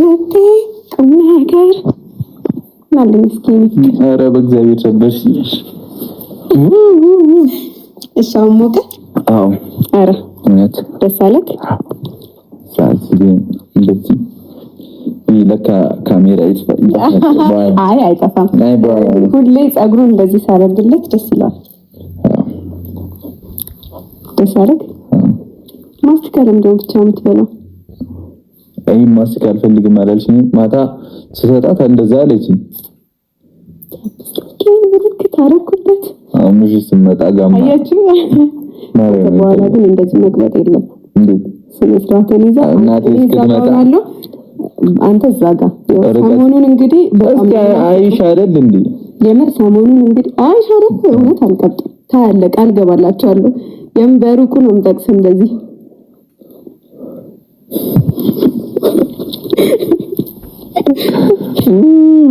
ወለቴ ቁም ነገር ማለም እስኪ ኧረ በእግዚአብሔር ሰበሽኝሽ እሻው ሞቀ አዎ ኧረ እውነት ደስ አለክ ሳስቢ እንደዚህ ለካ ካሜራ ይጥፋል አይ አይጠፋም ሁሌ ጸጉሩን እንደዚህ ሳረግለት ደስ ይላል ደስ አለክ ማስቲካ ለምደው ብቻ የምትበለው አይ ማስቲካ አልፈልግም አላልሽኝ ማታ ስሰጣት እንደዛ አለችኝ ግን ብልክ ታረኩበት አሙሽ ስመጣ ጋማ አያችሁ በኋላ ግን እንደዚህ መግባት የለም እንዴ ስለስራተን ይዛ እናቴ እስክትመጣ አንተ ዛጋ ሰሞኑን እንግዲህ በቃ አይሽ አይደል እንዴ የምር ሰሞኑን እንግዲህ አይሽ አይደል እውነት አልቀጥም ታያለ ቃል ገባላችኋለሁ የምበሩቁ ነው ምጠቅስ እንደዚህ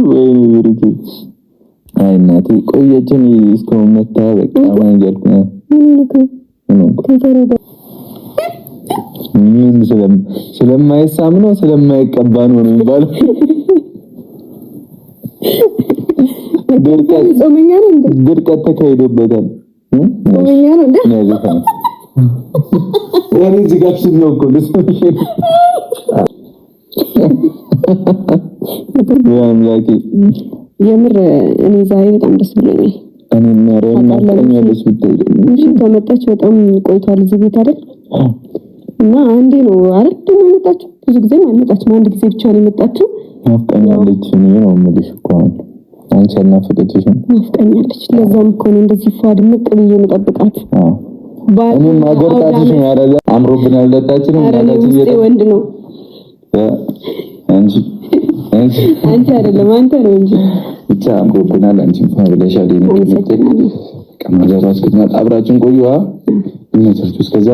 ወይኔ ብሩኬ አይ እናቴ ቆየችን እስካሁን መጣ በቃ ማንገርኩ ነው ምን ስለማይሳም ነው ስለማይቀባ ነው የሚባለው ድርቀት ተካሂዶበታል ጾመኛ ነው እንዴ ወሬ ዝጋት ነው እኮ ለሰምሽ ያምላኪ የምር እኔ ዛሬ በጣም ደስ ብሎኛል እኔ ማረና ታኛለሽ ብትይ እሺ ተመጣች በጣም ቆይቷል እዚህ ቤት አይደል እና አንዴ ነው አይደል ደግሞ የመጣችው ብዙ ጊዜ አልመጣችም አንድ ጊዜ ብቻ ነው የመጣችው ናፍቀኛለች ነው የምልሽ እኮ አንቺ ናፍቀችሽ ናፍቀኛለች ለዛም እኮ ነው እንደዚህ ፏድ ምቅ ብዬ መጠብቃት እኔ ማገርጣትሽ ያረጋ አምሮብናል ለታችንም እናታችን ወንድ ነው አንቺ አይደለም አንተ ነው እንጂ ብቻ አምሮብናል አንቺ ፋብለሻል ከማዘራስ ከተማ አብራችን ቆዩዋ እነሱ እስከዛ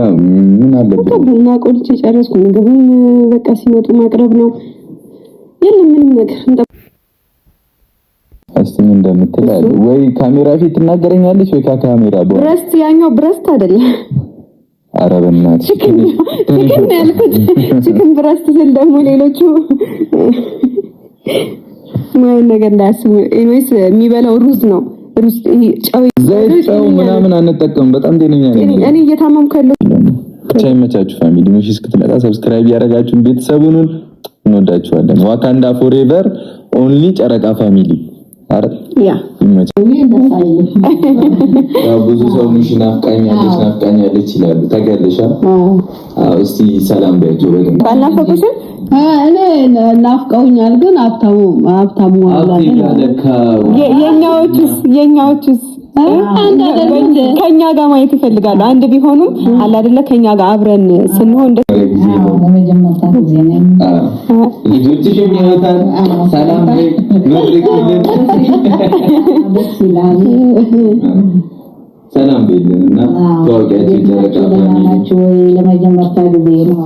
ምን አለበት እና ቆልቼ ጨረስኩ ምግብም በቃ ሲመጡ ማቅረብ ነው የለም ምንም ነገር አስተም እንደምትላል ወይ ካሜራ ፊት ትናገረኛለች ወይ ካሜራ ቦ ብረስት ያኛው ብረስት አይደለም አረበናት ቺክን ያልኩት ቺክን ብረስት ስል ደግሞ ሌሎቹ ማን ነገር እንዳያስቡ ኤኒዌይስ የሚበላው ሩዝ ነው ሩዝ ጫው ምናምን አንጠቀም በጣም ጤነኛ ነኝ እኔ እየታመምኩ ያለው ቻይመቻችሁ ፋሚሊ ነው እስክትመጣ ሰብስክራይብ ያደረጋችሁን ቤተሰቡን እንወዳችኋለን ዋካንዳ ፎሬቨር ኦንሊ ጨረቃ ፋሚሊ አረ ያ ያው ብዙ ሰው ምንሽ ናፍቃኛለች ይላሉ ተገለሻ እስቲ ሰላም በያቸው በደንብ ባላፈቁሽ እኔ ናፍቀውኛል ግን ሀብታሙ የኛዎችስ ከኛ ጋር ማየት ይፈልጋሉ አንድ ቢሆኑም አለ አይደለ ከኛ ጋር አብረን ስንሆን ለመጀመሪያ ጊዜ ነኝ ልጆችሽ የሚያወጣን ሰላም ላይ ምርቅልን ሰላም በይልንና ተዋቂያችን ጨረቃ ለመጀመሪያ ጊዜ ነው